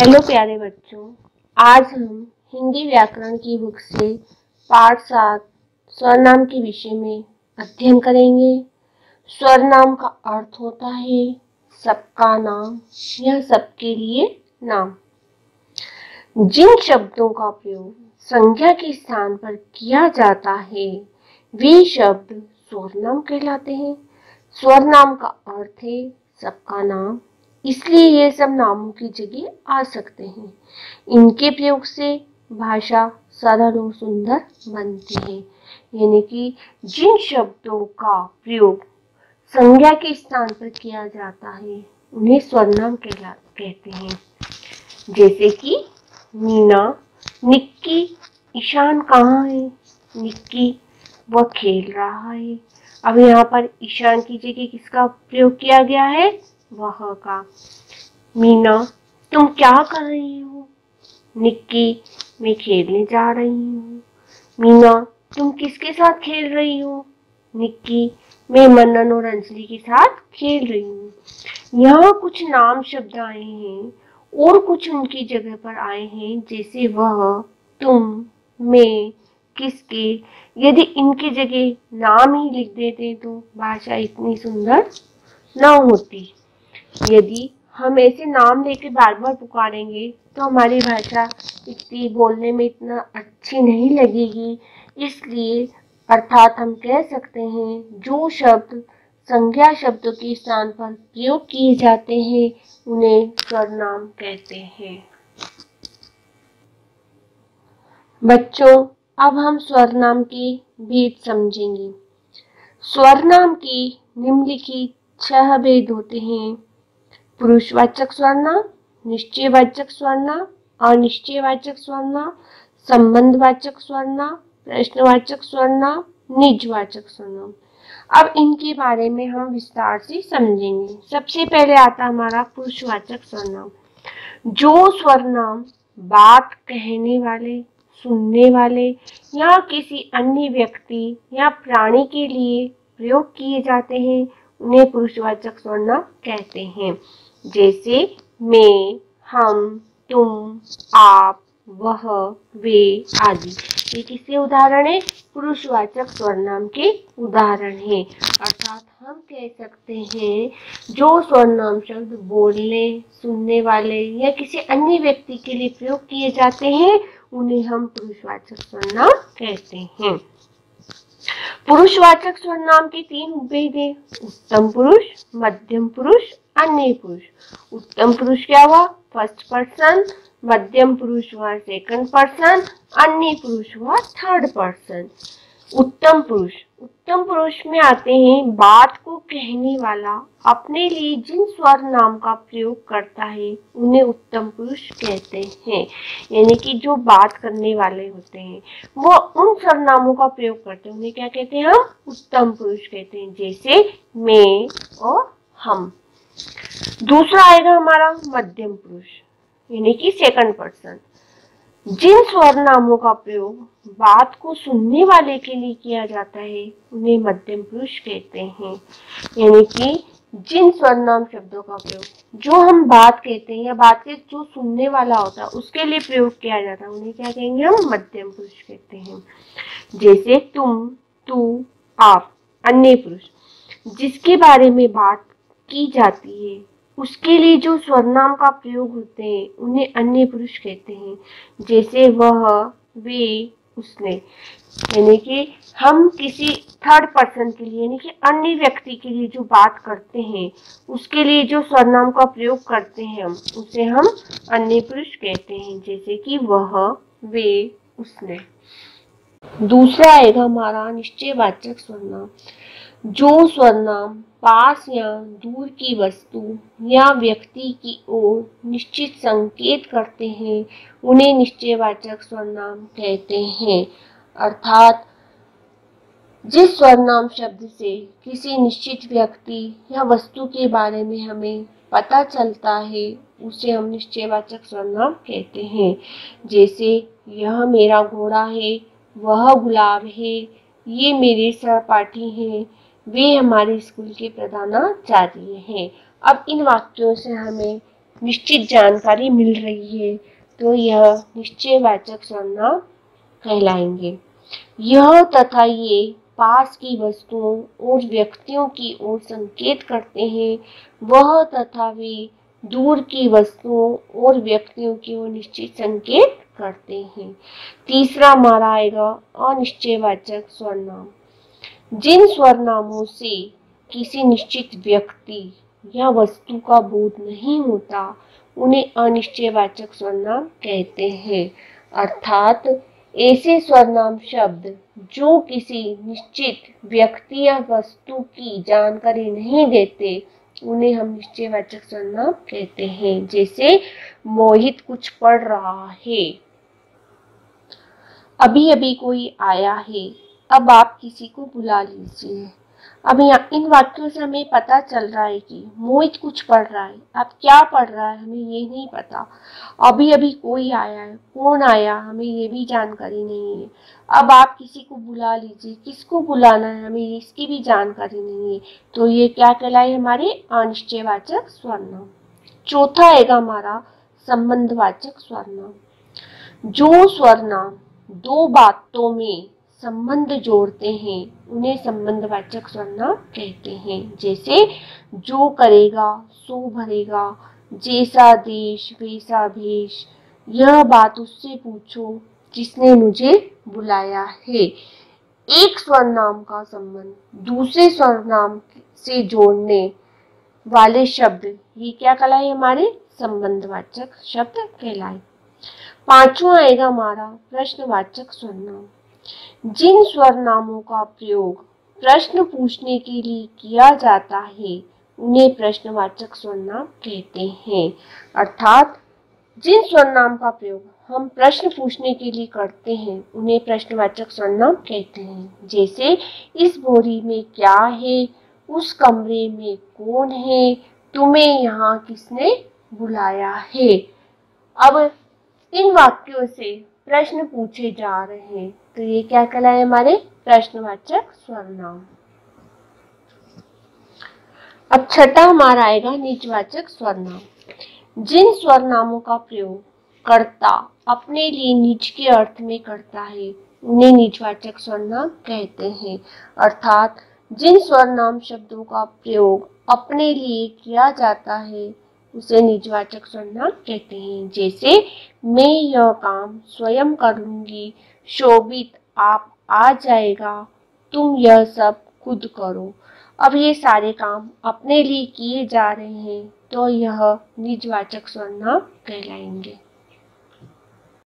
Hello प्यारे बच्चों, आज हम हिंदी व्याकरण की बुक से पाठ 7 स्वरनाम के विषय में अध्ययन करेंगे। स्वरनाम का अर्थ होता है सबका नाम या सबके लिए नाम। जिन शब्दों का प्रयोग संज्ञा के स्थान पर किया जाता है वे शब्द स्वरनाम कहलाते हैं। स्वरनाम का अर्थ है सबका नाम, इसलिए ये सब नामों की जगह आ सकते हैं। इनके प्रयोग से भाषा सरल और सुंदर बनती है। यानी कि जिन शब्दों का प्रयोग संज्ञा के स्थान पर किया जाता है उन्हें स्वरनाम कहते हैं। जैसे कि मीना, निक्की, ईशान कहाँ है? निक्की वह खेल रहा है। अब यहाँ पर ईशान की जगह किसका प्रयोग किया गया है? वह का। मीना तुम क्या कर रही हो? निक्की मैं खेलने जा रही हूँ। मीना तुम किसके साथ खेल रही हो? निक्की मैं मनन और अंजलि के साथ खेल रही हूँ। यहाँ कुछ नाम शब्द आए हैं और कुछ उनकी जगह पर आए हैं, जैसे वह, तुम, मैं, किसके। यदि इनकी जगह नाम ही लिख देते तो भाषा इतनी सुंदर न होती। यदि हम ऐसे नाम लेके बार बार पुकारेंगे तो हमारी भाषा इतनी बोलने में इतना अच्छी नहीं लगेगी। इसलिए अर्थात हम कह सकते हैं जो शब्द संज्ञा शब्दों के स्थान पर प्रयोग किए जाते हैं उन्हें स्वरनाम कहते हैं। बच्चों, अब हम स्वरनाम के भेद समझेंगे। स्वरनाम के निम्नलिखित 6 भेद होते हैं: पुरुषवाचक स्वरनाम, निश्चयवाचक स्वरनाम, अनिश्चयवाचक स्वरनाम, संबंधवाचक स्वरनाम, प्रश्नवाचक स्वरनाम, निजवाचक स्वरनाम। अब इनके बारे में हम विस्तार से समझेंगे। सबसे पहले आता हमारा पुरुषवाचक स्वरनाम। जो स्वरनाम बात कहने वाले, सुनने वाले या किसी अन्य व्यक्ति या प्राणी के लिए प्रयोग किए जाते हैं उन्हें पुरुषवाचक स्वरनाम कहते हैं। जैसे मैं, हम, तुम, आप, वह, वे आदि। ये किसके उदाहरण है? पुरुषवाचक स्वरनाम के उदाहरण है। अर्थात हम कह सकते हैं जो स्वरनाम शब्द बोलने, सुनने वाले या किसी अन्य व्यक्ति के लिए प्रयोग किए जाते हैं उन्हें हम पुरुषवाचक स्वरनाम कहते हैं। पुरुषवाचक स्वरनाम के 3 भेद हैं: उत्तम पुरुष, मध्यम पुरुष, अन्य पुरुष। उत्तम पुरुष क्या हुआ? First person. मध्यम पुरुष हुआ सेकंड पर्सन। अन्य पुरुष हुआ थर्ड पर्सन। उत्तम पुरुष, उत्तम पुरुष में आते हैं बात को कहने वाला अपने लिए जिन स्वर नाम का प्रयोग करता है उन्हें उत्तम पुरुष कहते हैं। यानी कि जो बात करने वाले होते हैं वो उन सर्वनामों का प्रयोग करते हैं उन्हें क्या कहते हैं? हम उत्तम पुरुष कहते हैं। जैसे मैं और हम। दूसरा आएगा हमारा मध्यम पुरुष, यानी कि सेकंड पर्सन। जिन स्वर नामों का प्रयोग बात को सुनने वाले के लिए किया जाता है उन्हें मध्यम पुरुष कहते हैं। यानी कि जिन स्वरनाम शब्दों का प्रयोग जो हम बात कहते हैं या बात के जो सुनने वाला होता है उसके लिए प्रयोग किया जाता है उन्हें क्या कहेंगे? हम मध्यम पुरुष कहते हैं। जैसे तुम, तू, आप। अन्य पुरुष, जिसके बारे में बात की जाती है उसके लिए जो स्वरनाम का प्रयोग होते हैं उन्हें अन्य पुरुष कहते हैं। जैसे वह, वे, उसने। यानी कि हम किसी थर्ड पर्सन के लिए यानी कि अन्य व्यक्ति के लिए जो बात करते हैं उसके लिए जो स्वरनाम का प्रयोग करते हैं हम उसे हम अन्य पुरुष कहते हैं। जैसे कि वह, वे, उसने। दूसरा आएगा हमारा निश्चयवाचक स्वरनाम। जो स्वरनाम पास या दूर की वस्तु या व्यक्ति की ओर निश्चित संकेत करते हैं उन्हें निश्चयवाचक स्वरनाम कहते हैं। अर्थात जिस स्वरनाम शब्द से किसी निश्चित व्यक्ति या वस्तु के बारे में हमें पता चलता है उसे हम निश्चयवाचक स्वरनाम कहते हैं। जैसे यह मेरा घोड़ा है, वह गुलाब है, ये मेरे सहपाठी हैं, वे हमारे स्कूल के प्रधानाचार्य हैं। अब इन वाक्यों से हमें निश्चित जानकारी मिल रही है, तो यह निश्चयवाचक सर्वनाम कहलाएंगे। यह तथा ये पास की वस्तुओं और व्यक्तियों की ओर संकेत करते हैं, वह तथा वे दूर की वस्तुओं और व्यक्तियों की ओर निश्चित संकेत करते हैं। तीसरा हमारा आएगा अनिश्चयवाचक सर्वनाम। जिन सर्वनामों से किसी निश्चित व्यक्ति या वस्तु का बोध नहीं होता, उन्हें अनिश्चयवाचक सर्वनाम कहते हैं। अर्थात ऐसे सर्वनाम शब्द जो किसी निश्चित व्यक्ति या वस्तु की जानकारी नहीं देते, उन्हें हम निश्चयवाचक सर्वनाम कहते हैं। जैसे मोहित कुछ पढ़ रहा है, अभी अभी कोई आया है, अब आप किसी को बुला लीजिए। अब यहाँ इन वाक्यों से हमें पता चल रहा है कि मोहित कुछ पढ़ रहा है, अब क्या पढ़ रहा है हमें ये नहीं पता। अभी अभी कोई आया है, कौन आया हमें ये भी जानकारी नहीं है। अब आप किसी को बुला लीजिए, किसको बुलाना है हमें इसकी भी जानकारी नहीं है। तो ये क्या कहलाए, हमारे अनिश्चयवाचक सर्वनाम। चौथा आएगा हमारा संबंधवाचक सर्वनाम। जो सर्वनाम दो बातों में संबंध जोड़ते हैं, उन्हें संबंधवाचक सर्वनाम कहते हैं। जैसे जो करेगा सो भरेगा, जैसा देश वैसा भेष, यह बात उससे पूछो जिसने मुझे बुलाया है। एक सर्वनाम का संबंध दूसरे सर्वनाम से जोड़ने वाले शब्द, ये क्या कहलाए, हमारे संबंधवाचक शब्द कहलाए। पांचवा आएगा हमारा प्रश्नवाचक सर्वनाम। जिन सर्वनामों का प्रयोग प्रश्न पूछने के लिए किया जाता है, उन्हें प्रश्नवाचक सर्वनाम कहते हैं। अर्थात जिन सर्वनाम का प्रयोग हम प्रश्न पूछने के लिए करते हैं, उन्हें प्रश्नवाचक सर्वनाम कहते हैं। जैसे इस बोरी में क्या है, उस कमरे में कौन है, तुम्हें यहाँ किसने बुलाया है। अब इन वाक्यों से प्रश्न पूछे जा रहे हैं, तो ये क्या कहलाए, हमारे प्रश्नवाचक सर्वनाम। अब छठा हमारा आएगा निजवाचक सर्वनाम। जिन सर्वनामों का प्रयोग कर्ता अपने लिए निज के अर्थ में करता है, उन्हें निजवाचक सर्वनाम कहते हैं। अर्थात जिन सर्वनाम शब्दों का प्रयोग अपने लिए किया जाता है, उसे निजवाचक सर्वनाम कहते हैं। जैसे मैं यह काम स्वयं कर लूंगी, शोभित आप आ जाएगा, तुम यह सब खुद करो। अब ये सारे काम अपने लिए किए जा रहे हैं, तो यह निजवाचक सर्वनाम कहलाएंगे।